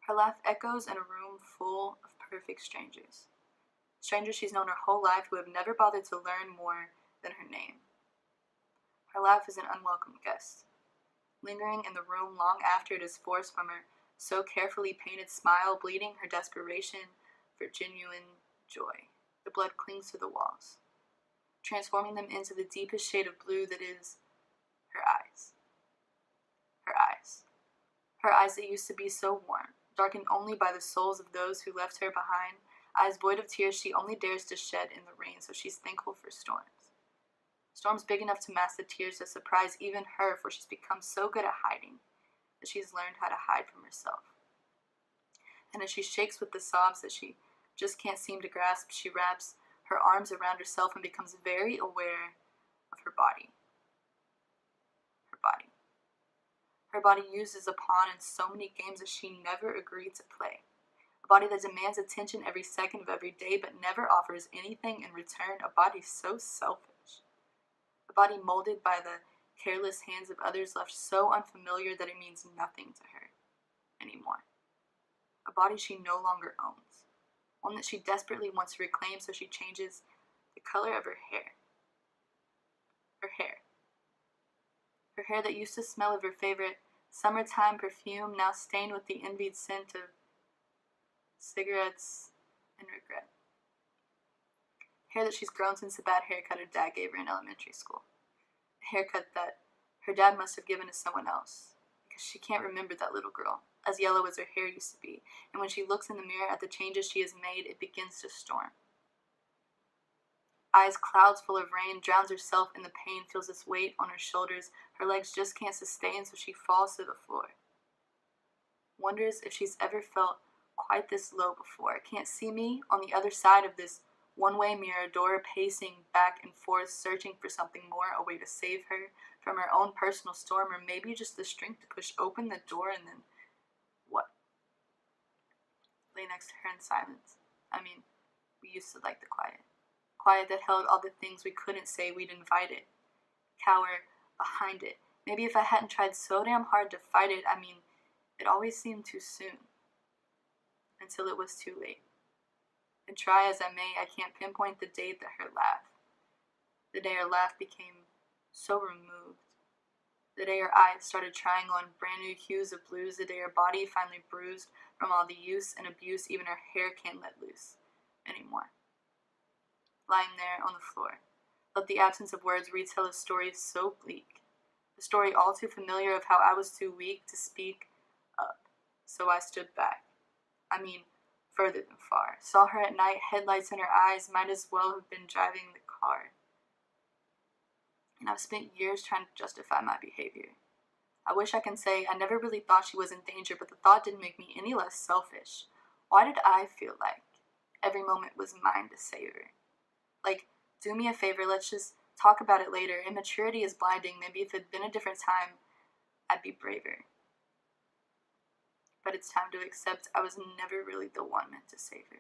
Her laugh echoes in a room full of perfect strangers. Strangers she's known her whole life who have never bothered to learn more than her name. Her laugh is an unwelcome guest, lingering in the room long after it is forced from her so carefully painted smile, bleeding her desperation for genuine joy. The blood clings to the walls, transforming them into the deepest shade of blue that is her eyes. Her eyes. Her eyes that used to be so warm, darkened only by the souls of those who left her behind, eyes void of tears she only dares to shed in the rain, so she's thankful for storms. Storms big enough to mask the tears that surprise even her, for she's become so good at hiding that she's learned how to hide from herself. And as she shakes with the sobs that she just can't seem to grasp, she wraps her arms around herself and becomes very aware of her body. Her body. Her body used as a pawn in so many games that she never agreed to play. A body that demands attention every second of every day but never offers anything in return. A body so selfish. A body molded by the careless hands of others, left so unfamiliar that it means nothing to her anymore. A body she no longer owns. One that she desperately wants to reclaim, so she changes the color of her hair. Her hair. Her hair that used to smell of her favorite summertime perfume, now stained with the envied scent of cigarettes and regret. Hair that she's grown since the bad haircut her dad gave her in elementary school. A haircut that her dad must have given to someone else, because she can't remember that little girl, as yellow as her hair used to be, and when she looks in the mirror at the changes she has made, it begins to storm. Eyes clouds full of rain, drowns herself in the pain, feels this weight on her shoulders. Her legs just can't sustain, so she falls to the floor. Wonders if she's ever felt quite this low before. Can't see me on the other side of this one-way mirror door, pacing back and forth, searching for something more, a way to save her from her own personal storm, or maybe just the strength to push open the door and then what? Lay next to her in silence. We used to like the quiet. Quiet that held all the things we couldn't say, we'd invite it. Cower behind it. Maybe if I hadn't tried so damn hard to fight it, it always seemed too soon. Until it was too late. And try as I may, I can't pinpoint the date that the day her laugh became so removed. The day her eyes started trying on brand new hues of blues. The day her body finally bruised from all the use and abuse even her hair can't let loose anymore. Lying there on the floor, let the absence of words retell a story so bleak. A story all too familiar of how I was too weak to speak up. So I stood back. Further than far. Saw her at night, headlights in her eyes, might as well have been driving the car. And I've spent years trying to justify my behavior. I wish I can say I never really thought she was in danger, but the thought didn't make me any less selfish. Why did I feel like every moment was mine to savor? Like, do me a favor, let's just talk about it later. Immaturity is blinding. Maybe if it'd been a different time, I'd be braver. But it's time to accept I was never really the one meant to save her.